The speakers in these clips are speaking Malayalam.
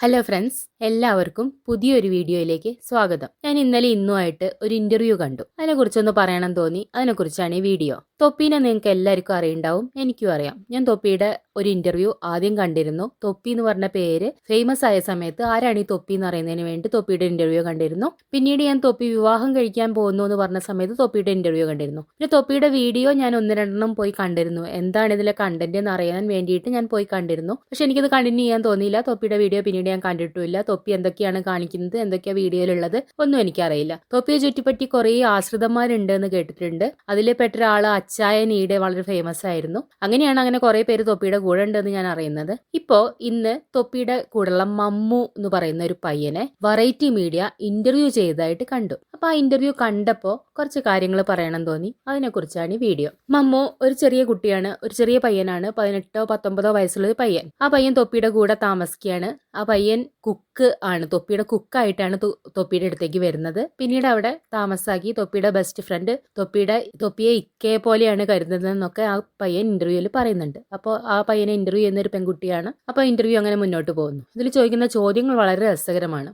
ഹലോ ഫ്രണ്ട്സ്, എല്ലാവർക്കും പുതിയൊരു വീഡിയോയിലേക്ക് സ്വാഗതം. ഞാൻ ഇന്നലെ ഇന്നുമായിട്ട് ഒരു ഇന്റർവ്യൂ കണ്ടു. അതിനെക്കുറിച്ചൊന്ന് പറയണം തോന്നി. അതിനെക്കുറിച്ചാണ് ഈ വീഡിയോ. തൊപ്പീനെ നിങ്ങൾക്ക് എല്ലാവർക്കും അറിയുണ്ടാവും, എനിക്കും അറിയാം. ഞാൻ തൊപ്പിയുടെ ഒരു ഇന്റർവ്യൂ ആദ്യം കണ്ടിരുന്നു. തൊപ്പി എന്ന് പറഞ്ഞ പേര് ഫേമസ് ആയ സമയത്ത് ആരാണ് ഈ തൊപ്പി എന്ന് അറിയുന്നതിന് വേണ്ടി തൊപ്പിയുടെ ഇന്റർവ്യൂ കണ്ടിരുന്നു. പിന്നീട് ഞാൻ തൊപ്പി വിവാഹം കഴിക്കാൻ പോകുന്നു എന്ന് പറഞ്ഞ സമയത്ത് തൊപ്പിയുടെ ഇന്റർവ്യൂ കണ്ടിരുന്നു. പിന്നെ തൊപ്പിയുടെ വീഡിയോ ഞാൻ ഒന്ന് രണ്ടെണ്ണം പോയി കണ്ടിരുന്നു. എന്താണ് ഇതിലെ കണ്ടന്റ് എന്ന് അറിയാൻ വേണ്ടിയിട്ട് ഞാൻ പോയി കണ്ടിരുന്നു. പക്ഷെ എനിക്കത് കണ്ടിന്യൂ ചെയ്യാൻ തോന്നിയില്ല. തൊപ്പിയുടെ വീഡിയോ പിന്നീട് ഞാൻ കണ്ടിട്ടുമില്ല. തൊപ്പി എന്തൊക്കെയാണ് കാണിക്കുന്നത്, എന്തൊക്കെയാ വീഡിയോയിലുള്ളത് ഒന്നും എനിക്കറിയില്ല. തൊപ്പിയെ ചുറ്റിപ്പറ്റി കുറേ ആശ്രിതന്മാരുണ്ട് എന്ന് കേട്ടിട്ടുണ്ട്. അതിൽ പെട്ട ഒരാള് അച്ചായൻ ഈടെ വളരെ ഫേമസ് ആയിരുന്നു. അങ്ങനെ കുറെ പേര് തൊപ്പിയുടെ കൂടെ ഉണ്ടെന്ന് ഞാൻ അറിയുന്നത്. ഇന്ന് തൊപ്പിയുടെ കൂടെയുള്ള മമ്മു എന്ന് പറയുന്ന ഒരു പയ്യനെ വെറൈറ്റി മീഡിയ ഇന്റർവ്യൂ ചെയ്തതായിട്ട് കണ്ടു. അപ്പൊ ആ ഇന്റർവ്യൂ കണ്ടപ്പോ കുറച്ച് കാര്യങ്ങൾ പറയണം തോന്നി. അതിനെക്കുറിച്ചാണ് ഈ വീഡിയോ. മമ്മു ഒരു ചെറിയ കുട്ടിയാണ്, ഒരു ചെറിയ പയ്യനാണ്. 18-19 വയസ്സുള്ള ഒരു പയ്യൻ. ആ പയ്യൻ തൊപ്പിയുടെ കൂടെ താമസിക്കുകയാണ്. ആ പയ്യൻ കുക്ക് ആണ്, തൊപ്പിയുടെ കുക്കായിട്ടാണ് തൊപ്പിയുടെ അടുത്തേക്ക് വരുന്നത്. പിന്നീട് അവിടെ താമസാക്കി. തൊപ്പിയുടെ ബെസ്റ്റ് ഫ്രണ്ട് തൊപ്പിയെ ഇക്കയെ പോലെയാണ് കരുതുന്നതെന്നൊക്കെ ആ പയ്യൻ ഇന്റർവ്യൂവിൽ പറയുന്നുണ്ട്. അപ്പോൾ ആ പയ്യനെ ഇന്റർവ്യൂ ചെയ്യുന്ന ഒരു പെൺകുട്ടിയാണ്. അപ്പോൾ ഇന്റർവ്യൂ അങ്ങനെ മുന്നോട്ട് പോകുന്നു. ഇതിൽ ചോദിക്കുന്ന ചോദ്യങ്ങൾ വളരെ രസകരമാണ്.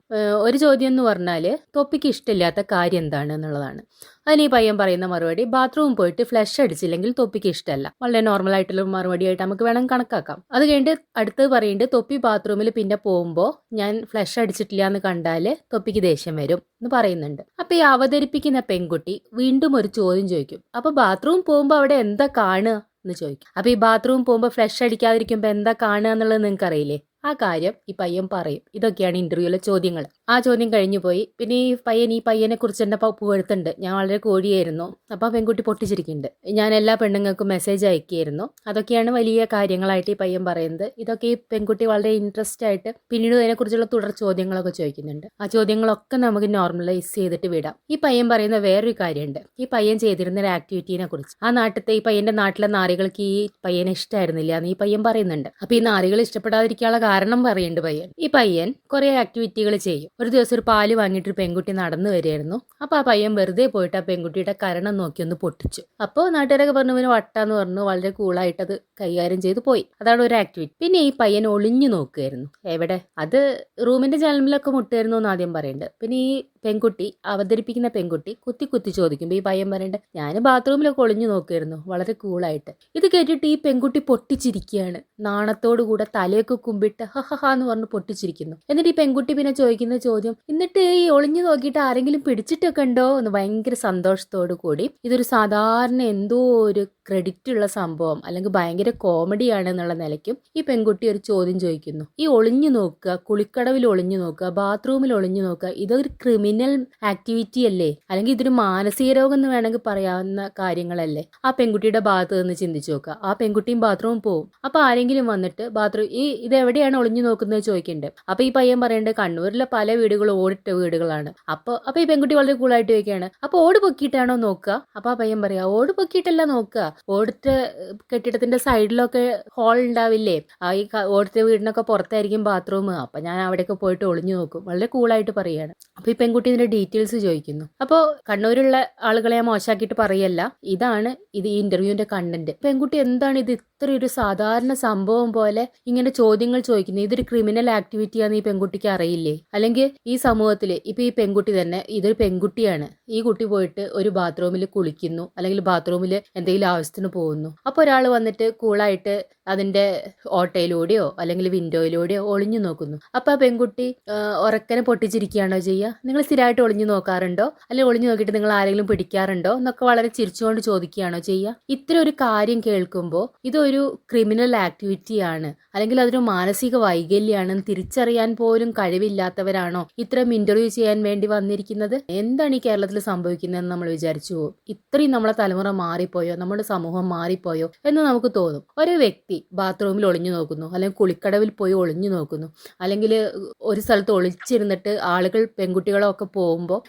ഒരു ചോദ്യം എന്ന് പറഞ്ഞാല് തൊപ്പിക്ക് ഇഷ്ടമില്ലാത്ത കാര്യം എന്താണ് എന്നുള്ളതാണ്. അതിന് ഈ പയ്യൻ പറയുന്ന മറുപടി, ബാത്റൂമിൽ പോയിട്ട് ഫ്ലഷ് അടിച്ചില്ലെങ്കിൽ തൊപ്പിക്ക് ഇഷ്ടമല്ല. വളരെ നോർമൽ ആയിട്ടുള്ള മറുപടിയായിട്ട് നമുക്ക് വേണം കണക്കാക്കാം. അത് കഴിഞ്ഞിട്ട് അടുത്ത് പറയുന്നുണ്ട്, തൊപ്പി ബാത്റൂമിൽ പിന്നെ പോകുമ്പോൾ ഞാൻ ഫ്ലഷ് അടിച്ചിട്ടില്ല എന്ന് കണ്ടാല് തൊപ്പിക്ക് ദേഷ്യം വരും എന്ന് പറയുന്നുണ്ട്. അപ്പൊ ഈ അവതരിപ്പിക്കുന്ന പെൺകുട്ടി വീണ്ടും ഒരു ചോദ്യം ചോദിക്കും. അപ്പൊ ബാത്റൂം പോകുമ്പോൾ അവിടെ എന്താ കാണുക എന്ന് ചോദിക്കും. അപ്പൊ ഈ ബാത്റൂം പോകുമ്പോൾ ഫ്ലഷ് അടിക്കാതിരിക്കുമ്പോൾ എന്താ കാണുക എന്നുള്ളത് നിങ്ങൾക്ക് അറിയില്ലേ? ആ കാര്യം ഈ പയ്യൻ പറയും. ഇതൊക്കെയാണ് ഇന്റർവ്യൂവിലെ ചോദ്യങ്ങൾ. ആ ചോദ്യം കഴിഞ്ഞു പോയി. പിന്നെ ഈ പയ്യനെ കുറിച്ച് എന്നെ പുകഴ്ത്തുണ്ട്. ഞാൻ വളരെ കോഴിയായിരുന്നു. അപ്പൊ ആ പെൺകുട്ടി പൊട്ടിച്ചിരിക്കുന്നുണ്ട്. ഞാൻ എല്ലാ പെണ്ണുങ്ങൾക്കും മെസ്സേജ് അയക്കിയായിരുന്നു. അതൊക്കെയാണ് വലിയ കാര്യങ്ങളായിട്ട് ഈ പയ്യൻ പറയുന്നത്. ഇതൊക്കെ ഈ പെൺകുട്ടി വളരെ ഇൻട്രസ്റ്റ് ആയിട്ട് പിന്നീട് അതിനെക്കുറിച്ചുള്ള തുടർ ചോദ്യങ്ങളൊക്കെ ചോദിക്കുന്നുണ്ട്. ആ ചോദ്യങ്ങളൊക്കെ നമുക്ക് നോർമലൈസ് ചെയ്തിട്ട് വിടാം. ഈ പയ്യൻ പറയുന്ന വേറൊരു കാര്യമുണ്ട്. ഈ പയ്യൻ ചെയ്തിരുന്ന ഒരു ആക്ടിവിറ്റീനെ കുറിച്ച്. ഈ പയ്യന്റെ നാട്ടിലെ നാറികൾക്ക് ഈ പയ്യനെ ഇഷ്ടമായിരുന്നില്ല എന്ന് ഈ പയ്യൻ പറയുന്നുണ്ട്. അപ്പൊ ഈ നാറികൾ ഇഷ്ടപ്പെടാതിരിക്കാനുള്ള കാരണം പറയുന്നുണ്ട് പയ്യൻ. ഈ പയ്യൻ കുറെ ആക്ടിവിറ്റികൾ ചെയ്യും. ഒരു ദിവസം ഒരു പാല് വാങ്ങിയിട്ട് ഒരു പെൺകുട്ടി നടന്നു വരികയായിരുന്നു. അപ്പൊ ആ പയ്യൻ വെറുതെ പോയിട്ട് ആ പെൺകുട്ടിയുടെ കരണം നോക്കി ഒന്ന് പൊട്ടിച്ചു. അപ്പോൾ നാട്ടുകാരൊക്കെ പറഞ്ഞു ഇവന് വട്ടാന്ന് പറഞ്ഞു. വളരെ കൂളായിട്ട് അത് കൈകാര്യം ചെയ്ത് പോയി. അതാണ് ഒരു ആക്ടിവിറ്റി. പിന്നെ ഈ പയ്യൻ ഒളിഞ്ഞു നോക്കുമായിരുന്നു. എവിടെ? അത് റൂമിന്റെ ജനലിലൊക്കെ മുട്ടുമായിരുന്നു എന്ന് ആദ്യം പറയുന്നുണ്ട്. പിന്നെ ഈ അവതരിപ്പിക്കുന്ന പെൺകുട്ടി കുത്തി ചോദിക്കുമ്പോൾ ഈ പയ്യൻ പറയണ്ട, ഞാൻ ബാത്റൂമിലൊക്കെ ഒളിഞ്ഞു നോക്കുമായിരുന്നു, വളരെ കൂളായിട്ട്. ഇത് കേട്ടിട്ട് ഈ പെൺകുട്ടി പൊട്ടിച്ചിരിക്കുകയാണ്. നാണത്തോടു കൂടെ തലയൊക്കെ കുമ്പിട്ട് എന്ന് പറഞ്ഞ് പൊട്ടിച്ചിരിക്കുന്നു. എന്നിട്ട് ഈ പെൺകുട്ടി പിന്നെ ചോദിക്കുന്ന ചോദ്യം, എന്നിട്ട് ഈ ഒളിഞ്ഞു നോക്കിയിട്ട് ആരെങ്കിലും പിടിച്ചിട്ടൊക്കെ ഉണ്ടോ എന്ന് ഭയങ്കര സന്തോഷത്തോടു കൂടി. ഇതൊരു സാധാരണ എന്തോ ഒരു ക്രെഡിറ്റ് ഉള്ള സംഭവം അല്ലെങ്കിൽ ഭയങ്കര കോമഡിയാണ് എന്നുള്ള നിലയ്ക്കും ഈ പെൺകുട്ടി ഒരു ചോദ്യം ചോദിക്കുന്നു. ഈ ഒളിഞ്ഞു നോക്കുക, കുളിക്കടവിൽ ഒളിഞ്ഞു നോക്കുക, ബാത്റൂമിൽ ഒളിഞ്ഞു നോക്കുക, ഇതൊരു ക്രിമിനൽ ആക്ടിവിറ്റി അല്ലേ? അല്ലെങ്കിൽ ഇതൊരു മാനസിക രോഗം എന്ന് വേണമെങ്കിൽ പറയാവുന്ന കാര്യങ്ങളല്ലേ? ആ പെൺകുട്ടിയുടെ ഭാഗത്ത് നിന്ന് ചിന്തിച്ചു നോക്കുക. ആ പെൺകുട്ടിയും ബാത്റൂമിൽ പോകും. അപ്പൊ ആരെങ്കിലും വന്നിട്ട് ഇത് എവിടെയാണ് ഒളിഞ്ഞു നോക്കുന്നത് ചോദിക്കുന്നുണ്ട്. അപ്പൊ ഈ പയ്യൻ പറയേണ്ടത് കണ്ണൂരിലെ പല വീടുകളും ഓടിട്ട വീടുകളാണ്. അപ്പൊ ഈ പെൺകുട്ടി വളരെ കൂളായിട്ട് ചോദിക്കുകയാണ്, അപ്പൊ ഓട് പൊക്കിയിട്ടാണോ നോക്കുക? അപ്പൊ ആ പയ്യൻ പറയാ, ഓട് പൊക്കിയിട്ടല്ല നോക്കുക, ഓടിട്ട കെട്ടിടത്തിന്റെ സൈഡിലൊക്കെ ഹോൾ ഉണ്ടാവില്ലേ? ഈ ഓടിട്ട വീടിനൊക്കെ പുറത്തായിരിക്കും ബാത്റൂം. അപ്പൊ ഞാൻ അവിടെയൊക്കെ പോയിട്ട് ഒളിഞ്ഞു നോക്കും. വളരെ കൂളായിട്ട് പറയാണ്. അപ്പൊ ഈ പെൺകുട്ടി ഇതിന്റെ ഡീറ്റെയിൽസ് ചോദിക്കുന്നു. അപ്പോൾ കണ്ണൂരുള്ള ആളുകളെ ഞാൻ മോശമാക്കിയിട്ട് പറയല്ല, ഇതാണ് ഈ ഇന്റർവ്യൂവിന്റെ കണ്ടന്റ്. പെൺകുട്ടി എന്താണ് ഇത് ഇത്രയൊരു സാധാരണ സംഭവം പോലെ ഇങ്ങനെ ചോദ്യങ്ങൾ ചോദിക്കുന്നത്? ഇതൊരു ക്രിമിനൽ ആക്ടിവിറ്റിയാന്ന് ഈ പെൺകുട്ടിക്ക് അറിയില്ലേ? അല്ലെങ്കിൽ ഈ സമൂഹത്തിൽ ഇപ്പൊ ഈ പെൺകുട്ടി തന്നെ ഇതൊരു പെൺകുട്ടിയാണ്. ഈ കുട്ടി പോയിട്ട് ഒരു ബാത്റൂമിൽ കുളിക്കുന്നു, അല്ലെങ്കിൽ ബാത്റൂമിൽ എന്തെങ്കിലും ആവശ്യത്തിന് പോകുന്നു. അപ്പോൾ ഒരാൾ വന്നിട്ട് കൂളായിട്ട് അതിന്റെ ഓട്ടയിലൂടെയോ അല്ലെങ്കിൽ വിൻഡോയിലൂടെയോ ഒളിഞ്ഞു നോക്കുന്നു. അപ്പൊ ആ പെൺകുട്ടി ഉറക്കനെ പൊട്ടിച്ചിരിക്കുകയാണോ ചെയ്യുക? നിങ്ങൾ സ്ഥിരമായിട്ട് ഒളിഞ്ഞു നോക്കാറുണ്ടോ? അല്ലെങ്കിൽ ഒളിഞ്ഞു നോക്കിയിട്ട് നിങ്ങൾ ആരെങ്കിലും പിടിക്കാറുണ്ടോ എന്നൊക്കെ വളരെ ചിരിച്ചുകൊണ്ട് ചോദിക്കുകയാണോ ചെയ്യുക? ഇത്തരം ഒരു കാര്യം കേൾക്കുമ്പോൾ ഇതൊരു ക്രിമിനൽ ആക്ടിവിറ്റിയാണ് അല്ലെങ്കിൽ അതൊരു മാനസിക വൈകല്യമാണെന്ന് തിരിച്ചറിയാൻ പോലും കഴിവില്ലാത്തവരാണോ ഇത്തരം ഇന്റർവ്യൂ ചെയ്യാൻ വേണ്ടി വന്നിരിക്കുന്നത്? എന്താണ് ഈ കേരളത്തിൽ സംഭവിക്കുന്നതെന്ന് നമ്മൾ വിചാരിച്ചു പോകും. ഇത്രയും നമ്മളെ തലമുറ മാറിപ്പോയോ, നമ്മുടെ സമൂഹം മാറിപ്പോയോ എന്ന് നമുക്ക് തോന്നും. ഒരു വ്യക്തി ബാത്റൂമിൽ ഒളിഞ്ഞു നോക്കുന്നു, അല്ലെങ്കിൽ കുളിക്കടവിൽ പോയി ഒളിഞ്ഞു നോക്കുന്നു, അല്ലെങ്കിൽ ഒരു സ്ഥലത്ത് ഒളിച്ചിരുന്നിട്ട് ആളുകൾ പെൺകുട്ടികളോ ഒക്കെ പോകുമ്പോൾ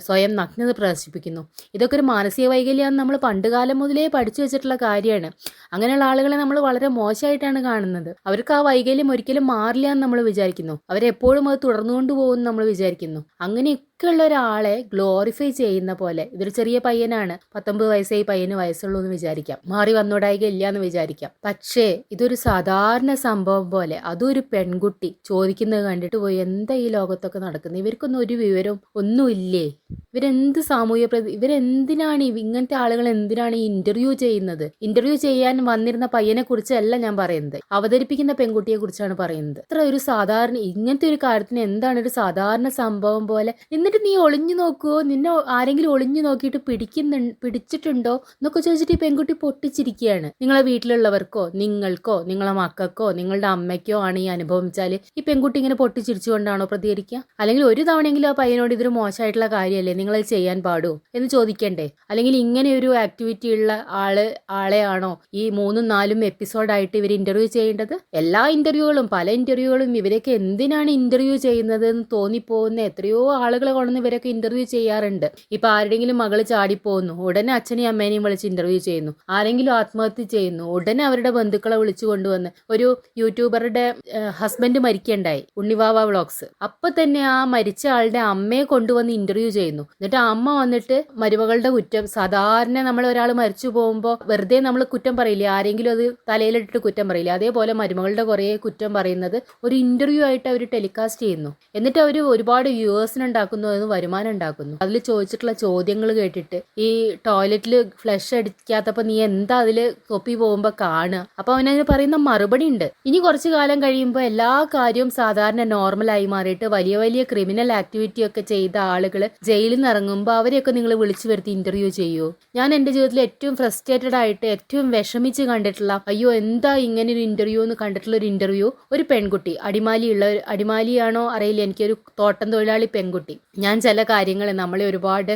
സ്വയം നഗ്നത പ്രദർശിപ്പിക്കുന്നു. ഇതൊക്കെ ഒരു മാനസിക വൈകല്യമാണെന്ന് നമ്മൾ പണ്ടുകാലം മുതലേ പഠിച്ചു വെച്ചിട്ടുള്ള കാര്യമാണ്. അങ്ങനെയുള്ള ആളുകളെ നമ്മൾ വളരെ മോശമായിട്ടാണ് കാണുന്നത്. അവർക്ക് ആ വൈകല്യം ഒരിക്കലും മാറില്ല എന്ന് നമ്മൾ വിചാരിക്കുന്നു. അവരെപ്പോഴും അത് തുടർന്നുകൊണ്ട് പോകുമെന്ന് നമ്മൾ വിചാരിക്കുന്നു. അങ്ങനെയൊക്കെയുള്ള ഒരാളെ ഗ്ലോറിഫൈ ചെയ്യുന്ന പോലെ, ഇതൊരു ചെറിയ പയ്യനാണ്, 19 വയസ്സായി പയ്യന് വയസ്സുള്ളൂ എന്ന് വിചാരിക്കാം, മാറി വന്നോടായിക ഇല്ല എന്ന് വിചാരിക്കാം. പക്ഷേ പക്ഷേ ഇതൊരു സാധാരണ സംഭവം പോലെ അതൊരു പെൺകുട്ടി ചോദിക്കുന്നത് കണ്ടിട്ട് പോയി എന്താ ഈ ലോകത്തൊക്കെ നടക്കുന്നത്, ഇവർക്കൊന്നും ഒരു വിവരം ഒന്നുമില്ലേ, ഇവരെന്ത് ഇവരെന്തിനാണ് ഇങ്ങനത്തെ ആളുകൾ എന്തിനാണ് ഈ ഇന്റർവ്യൂ ചെയ്യുന്നത്? ഇന്റർവ്യൂ ചെയ്യാൻ വന്നിരുന്ന പയ്യനെ കുറിച്ചല്ല ഞാൻ പറയുന്നത്, അവതരിപ്പിക്കുന്ന പെൺകുട്ടിയെ കുറിച്ചാണ് പറയുന്നത്. ഇത്ര ഒരു സാധാരണ ഇങ്ങനത്തെ ഒരു കാര്യത്തിന് എന്താണ് ഒരു സാധാരണ സംഭവം പോലെ, എന്നിട്ട് നീ ഒളിഞ്ഞു നോക്കുവോ, നിന്നെ ആരെങ്കിലും ഒളിഞ്ഞു നോക്കിയിട്ട് പിടിച്ചിട്ടുണ്ടോ എന്നൊക്കെ ചോദിച്ചിട്ട് ഈ പെൺകുട്ടി പൊട്ടിച്ചിരിക്കുകയാണ്. നിങ്ങളെ വീട്ടിലുള്ളവർക്കോ നിങ്ങൾക്കോ നിങ്ങളെ മക്കൾക്കോ നിങ്ങളുടെ അമ്മയ്ക്കോ ആണ് ഈ അനുഭവിച്ചാൽ ഈ പെൺകുട്ടി ഇങ്ങനെ പൊട്ടിച്ചിരിച്ചുകൊണ്ടാണോ പ്രതികരിക്കുക? അല്ലെങ്കിൽ ഒരു തവണയെങ്കിലും ആ പയ്യനോട് ഇതൊരു മോശമായിട്ടുള്ള കാര്യമല്ലേ, നിങ്ങളത് ചെയ്യാൻ പാടൂ എന്ന് ചോദിക്കണ്ടേ? അല്ലെങ്കിൽ ഇങ്ങനെ ഒരു ആക്ടിവിറ്റി ഉള്ള ആളെയാണോ ഈ 3-4 എപ്പിസോഡായിട്ട് ഇവർ ഇന്റർവ്യൂ ചെയ്യേണ്ടത്? എല്ലാ ഇന്റർവ്യൂകളും പല ഇന്റർവ്യൂകളും ഇവരൊക്കെ എന്തിനാണ് ഇന്റർവ്യൂ ചെയ്യുന്നത് എന്ന് തോന്നിപ്പോകുന്ന എത്രയോ ആളുകളെ കൊണ്ടുവന്ന് ഇവരൊക്കെ ഇന്റർവ്യൂ ചെയ്യാറുണ്ട്. ഇപ്പൊ ആരുടെങ്കിലും മകള് ചാടിപ്പോകുന്നു, ഉടനെ അച്ഛനെയും അമ്മേനെയും വിളിച്ച് ഇന്റർവ്യൂ ചെയ്യുന്നു. ആരെങ്കിലും ആത്മഹത്യ ചെയ്യുന്നു, ഉടനെ അവരുടെ ബന്ധുക്കളെ വിളിച്ചു കൊണ്ടുവന്ന്, ഒരു യൂട്യൂബറുടെ ഹസ്ബൻഡ് മരിക്കണ്ടായി, ഉണ്ണിവാവ വ്ളോഗ്സ്, അപ്പൊ തന്നെ ആ മരിച്ച ആളുടെ അമ്മയെ കൊണ്ടുവന്ന് ഇന്റർവ്യൂ ചെയ്യുന്നു. എന്നിട്ട് ആ അമ്മ വന്നിട്ട് മരുമകളുടെ കുറ്റം, സാധാരണ നമ്മൾ ഒരാൾ മരിച്ചു പോകുമ്പോൾ വെറുതെ നമ്മൾ കുറ്റം പറയില്ലേ, ആരെങ്കിലും അത് തലയിലിട്ടിട്ട് കുറ്റം പറയില്ലേ, അതേപോലെ മരുമകളുടെ കുറെ കുറ്റം പറയുന്നത് ഒരു ഇന്റർവ്യൂ ആയിട്ട് അവർ ടെലികാസ്റ്റ് ചെയ്യുന്നു. എന്നിട്ട് അവർ ഒരുപാട് വ്യൂവേഴ്സിന് ഉണ്ടാക്കുന്നു, അതിന് വരുമാനം ഉണ്ടാക്കുന്നു. അതിൽ ചോദിച്ചിട്ടുള്ള ചോദ്യങ്ങൾ കേട്ടിട്ട്, ഈ ടോയ്ലറ്റിൽ ഫ്ലഷ് അടിക്കാത്തപ്പോ നീ എന്താ അതില് തൊപ്പി പോകുമ്പോ കാണുക, അപ്പൊ അവനതിന് പറയുന്ന മറുപടി ഉണ്ട്. ഇനി കുറച്ചു കാലം കഴിയുമ്പോൾ എല്ലാ കാര്യവും സാധാരണ നോർമലായി മാറിയിട്ട് വലിയ വലിയ ക്രിമിനൽ ആക്ടിവിറ്റി ഒക്കെ ചെയ്ത ആളുകൾ ജയിലിൽ നിന്ന് ഇറങ്ങുമ്പോൾ അവരെയൊക്കെ നിങ്ങൾ വിളിച്ചു വരുത്തി ഇന്റർവ്യൂ ചെയ്യൂ? ഞാൻ എന്റെ ജീവിതത്തിൽ ഏറ്റവും ഫ്രസ്ട്രേറ്റഡ് ആയിട്ട് ഏറ്റവും വിഷമിച്ച് കണ്ടിട്ടുള്ള, അയ്യോ എന്താ ഇങ്ങനെ ഒരു ഇന്റർവ്യൂ എന്ന് കണ്ടിട്ടുള്ള ഒരു ഇന്റർവ്യൂ, ഒരു പെൺകുട്ടി, അടിമാലിയാണോ അറിയില്ല, എനിക്കൊരു തോട്ടം തൊഴിലാളി പെൺകുട്ടി. ഞാൻ ചില കാര്യങ്ങൾ നമ്മളെ ഒരുപാട്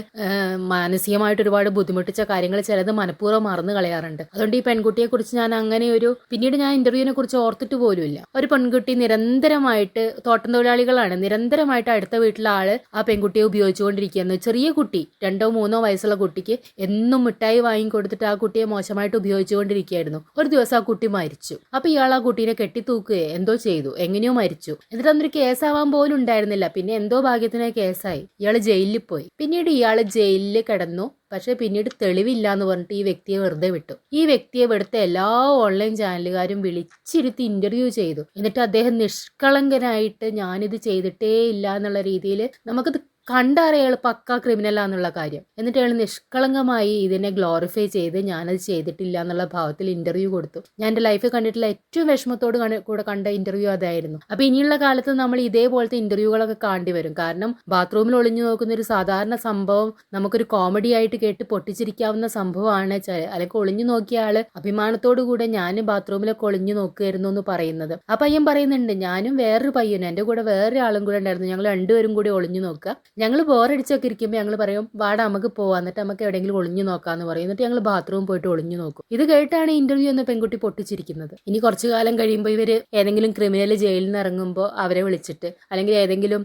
മാനസികമായിട്ട് ഒരുപാട് ബുദ്ധിമുട്ടിച്ച കാര്യങ്ങൾ ചിലത് മനഃപൂർവ്വം മറന്നു കളയാറുണ്ട്. അതുകൊണ്ട് ഈ പെൺകുട്ടിയെ കുറിച്ച് ഞാൻ അങ്ങനെ പിന്നീട് ഞാൻ ഇന്റർവ്യൂവിനെ കുറിച്ച് ഓർത്തിട്ട് പോലുമില്ല. ഒരു പെൺകുട്ടി നിരന്തരമായിട്ട്, തോട്ടം തൊഴിലാളികളാണ്, നിരന്തരമായിട്ട് അടുത്ത വീട്ടിലെ ആള് ആ പെൺകുട്ടിയെ ഉപയോഗിച്ചുകൊണ്ടിരിക്കുകയെന്ന്. ചെറിയ കുട്ടി, 2-3 വയസ്സുള്ള കുട്ടിക്ക് എന്നും മിഠായി വാങ്ങിക്കൊടുത്തിട്ട് ആ കുട്ടിയെ മോശമായിട്ട് ഉപയോഗിച്ചുകൊണ്ടിരിക്കുകയായിരുന്നു. ഒരു ദിവസം ആ കുട്ടി മരിച്ചു. അപ്പൊ ഇയാൾ ആ കുട്ടീനെ കെട്ടിത്തൂക്കുകയോ എന്തോ ചെയ്തു, എങ്ങനെയോ മരിച്ചു. എന്നിട്ട് അന്നൊരു കേസാവാൻ പോലും ഉണ്ടായിരുന്നില്ല. പിന്നെ എന്തോ ഭാഗ്യത്തിന് കേസായി, ഇയാള് ജയിലിൽ പോയി. പിന്നീട് ഇയാള് ജയിലിൽ കിടന്നു. പക്ഷെ പിന്നീട് തെളിവില്ല എന്ന് പറഞ്ഞിട്ട് ഈ വ്യക്തിയെ വെറുതെ വിട്ടു. ഈ വ്യക്തിയെ ഇവിടുത്തെ എല്ലാ ഓൺലൈൻ ചാനലുകാരും വിളിച്ചിരുത്തി ഇന്റർവ്യൂ ചെയ്തു. എന്നിട്ട് അദ്ദേഹം നിഷ്കളങ്കനായിട്ട് ഞാനിത് ചെയ്തിട്ടേ ഇല്ല എന്നുള്ള രീതിയിൽ നമുക്കത് കണ്ടറിയാൾ പക്ക ക്രിമിനലാന്നുള്ള കാര്യം. എന്നിട്ട് അയാൾ നിഷ്കളങ്കമായി ഇതിനെ ഗ്ലോറിഫൈ ചെയ്ത് ഞാനത് ചെയ്തിട്ടില്ല എന്നുള്ള ഭാവത്തിൽ ഇന്റർവ്യൂ കൊടുത്തു. ഞാൻ എൻ്റെ ലൈഫിൽ കണ്ടിട്ടുള്ള ഏറ്റവും വിഷമത്തോട് കൂടെ കണ്ട ഇന്റർവ്യൂ അതായിരുന്നു. അപ്പൊ ഇനിയുള്ള കാലത്ത് നമ്മൾ ഇതേപോലത്തെ ഇന്റർവ്യൂകളൊക്കെ കാണേണ്ടി വരും. കാരണം ബാത്റൂമിൽ ഒളിഞ്ഞു നോക്കുന്ന ഒരു സാധാരണ സംഭവം നമുക്കൊരു കോമഡി ആയിട്ട് കേട്ട് പൊട്ടിച്ചിരിക്കാവുന്ന സംഭവമാണ്. അല്ലെങ്കിൽ ഒളിഞ്ഞു നോക്കിയ ആള് അഭിമാനത്തോടു കൂടെ ഞാൻ ബാത്റൂമിലൊക്കെ ഒളിഞ്ഞു നോക്കുമായിരുന്നു എന്ന് പറയുന്നത്. ആ പയ്യൻ പറയുന്നുണ്ട്, ഞാനും വേറൊരു പയ്യനും എൻ്റെ കൂടെ വേറൊരു ആളും കൂടെ ഉണ്ടായിരുന്നു, ഞങ്ങൾ രണ്ടുപേരും കൂടി ഒളിഞ്ഞു നോക്കുക. ഞങ്ങൾ ബോറടിച്ചൊക്കെ ഇരിക്കുമ്പോൾ ഞങ്ങൾ പറയും വാടാ നമുക്ക് പോവാം, എന്നിട്ട് നമുക്ക് എവിടെയെങ്കിലും ഒളിഞ്ഞു നോക്കാന്ന് പറയും. എന്നിട്ട് ഞങ്ങൾ ബാത്റൂമിൽ പോയിട്ട് ഒളിഞ്ഞു നോക്കും. ഇത് കേട്ടാണ് ഇന്റർവ്യൂ എന്ന പെൺകുട്ടി പൊട്ടിച്ചിരിക്കുന്നത്. ഇനി കുറച്ചു കാലം കഴിയുമ്പോൾ ഇവര് ഏതെങ്കിലും ക്രിമിനൽ ജയിലിൽ നിന്ന് ഇറങ്ങുമ്പോൾ അവരെ വിളിച്ചിട്ട്, അല്ലെങ്കിൽ ഏതെങ്കിലും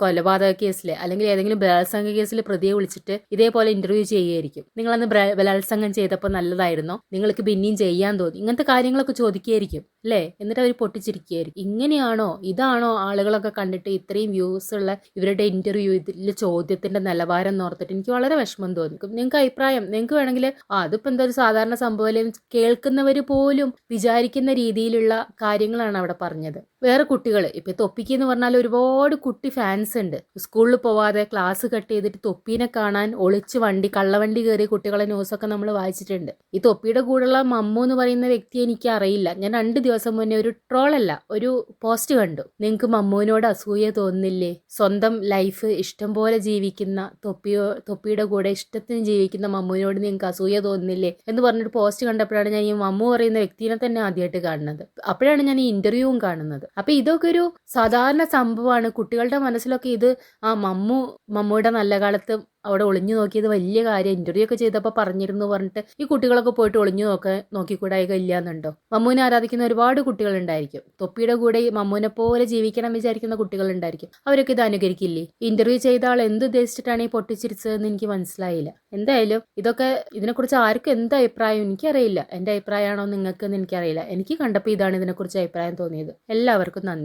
കൊലപാതക കേസിൽ അല്ലെങ്കിൽ ഏതെങ്കിലും ബലാത്സംഗ കേസിൽ പ്രതിയെ വിളിച്ചിട്ട് ഇതേപോലെ ഇന്റർവ്യൂ ചെയ്യുകയായിരിക്കും. നിങ്ങളന്ന് ബലാത്സംഗം ചെയ്തപ്പോൾ നല്ലതായിരുന്നോ, നിങ്ങൾക്ക് പിന്നെയും ചെയ്യാൻ തോന്നി, ഇങ്ങനത്തെ കാര്യങ്ങളൊക്കെ ചോദിക്കുകയായിരിക്കും അല്ലേ? എന്നിട്ട് അവർ പൊട്ടിച്ചിരിക്കുകയായിരിക്കും. ഇങ്ങനെയാണോ, ഇതാണോ ആളുകളൊക്കെ കണ്ടിട്ട് ഇത്രയും വ്യൂസ് ഉള്ള ഇവരുടെ ഇന്റർവ്യൂ, ഇതിലെ ചോദ്യത്തിന്റെ നിലവാരം ഓർത്തിട്ട് എനിക്ക് വളരെ വിഷമം തോന്നി. നിങ്ങൾക്ക് അഭിപ്രായം, നിങ്ങൾക്ക് വേണമെങ്കിൽ അതിപ്പോ എന്താ ഒരു സാധാരണ സംഭവം, കേൾക്കുന്നവര് പോലും വിചാരിക്കുന്ന രീതിയിലുള്ള കാര്യങ്ങളാണ് അവിടെ പറഞ്ഞത്. വേറെ കുട്ടികൾ ഇപ്പൊ തൊപ്പിക്ക് എന്ന് പറഞ്ഞാൽ ഒരുപാട് കുട്ടി ഫാൻസ് ഉണ്ട്. സ്കൂളിൽ പോവാതെ ക്ലാസ് കട്ട് ചെയ്തിട്ട് തൊപ്പീനെ കാണാൻ ഒളിച്ച് കള്ളവണ്ടി കയറിയ കുട്ടികളെ ന്യൂസൊക്കെ നമ്മൾ വായിച്ചിട്ടുണ്ട്. ഈ തൊപ്പിയുടെ കൂടെയുള്ള മമ്മു എന്ന് പറയുന്ന വ്യക്തിയെ എനിക്ക് അറിയില്ല. ഞാൻ 2 ദിവസം മുന്നേ ഒരു ട്രോളല്ല, ഒരു പോസ്റ്റ് കണ്ടു. നിങ്ങൾക്ക് മമ്മുവിനോട് അസൂയ തോന്നുന്നില്ലേ? സ്വന്തം ലൈഫ് ഇഷ്ടം പോലെ ജീവിക്കുന്ന തൊപ്പിയുടെ കൂടെ ഇഷ്ടത്തിന് ജീവിക്കുന്ന മമ്മുവിനോട് നിങ്ങൾക്ക് അസൂയ തോന്നുന്നില്ലേ എന്ന് പറഞ്ഞൊരു പോസ്റ്റ് കണ്ടപ്പോഴാണ് ഞാൻ ഈ മമ്മു പറയുന്ന വ്യക്തിനെ തന്നെ ആദ്യമായിട്ട് കാണുന്നത്. അപ്പോഴാണ് ഞാൻ ഈ ഇന്റർവ്യൂവും കാണുന്നത്. അപ്പൊ ഇതൊക്കെ ഒരു സാധാരണ സംഭവമാണ്. കുട്ടികളുടെ മനസ്സിലൊക്കെ ഇത് മമ്മുയുടെ നല്ല കാലത്ത് അവിടെ ഒളിഞ്ഞു നോക്കിയത് വലിയ കാര്യം, ഇന്റർവ്യൂ ഒക്കെ ചെയ്തപ്പോൾ പറഞ്ഞിരുന്നു പറഞ്ഞിട്ട് ഈ കുട്ടികളൊക്കെ പോയിട്ട് ഒളിഞ്ഞു നോക്കിക്കൂടായിക ഇല്ലാന്നുണ്ടോ? മമ്മൂനെ ആരാധിക്കുന്ന ഒരുപാട് കുട്ടികളുണ്ടായിരിക്കും. തൊപ്പിയുടെ കൂടെ മമ്മൂനെ പോലെ ജീവിക്കണം വിചാരിക്കുന്ന കുട്ടികളുണ്ടായിരിക്കും. അവരൊക്കെ ഇത് അനുകരിക്കില്ലേ? ഇന്റർവ്യൂ ചെയ്ത ആൾ എന്ത് ഉദ്ദേശിച്ചിട്ടാണ് ഈ പൊട്ടിച്ചിരിച്ചതെന്ന് എനിക്ക് മനസ്സിലായില്ല. എന്തായാലും ഇതിനെക്കുറിച്ച് ആർക്കും എന്ത് അഭിപ്രായം എനിക്കറിയില്ല. എന്റെ അഭിപ്രായമാണോ നിങ്ങൾക്കെന്ന് എനിക്കറിയില്ല. എനിക്ക് കണ്ടപ്പോൾ ഇതാണ് ഇതിനെക്കുറിച്ച് അഭിപ്രായം തോന്നിയത്. എല്ലാവർക്കും നന്ദി.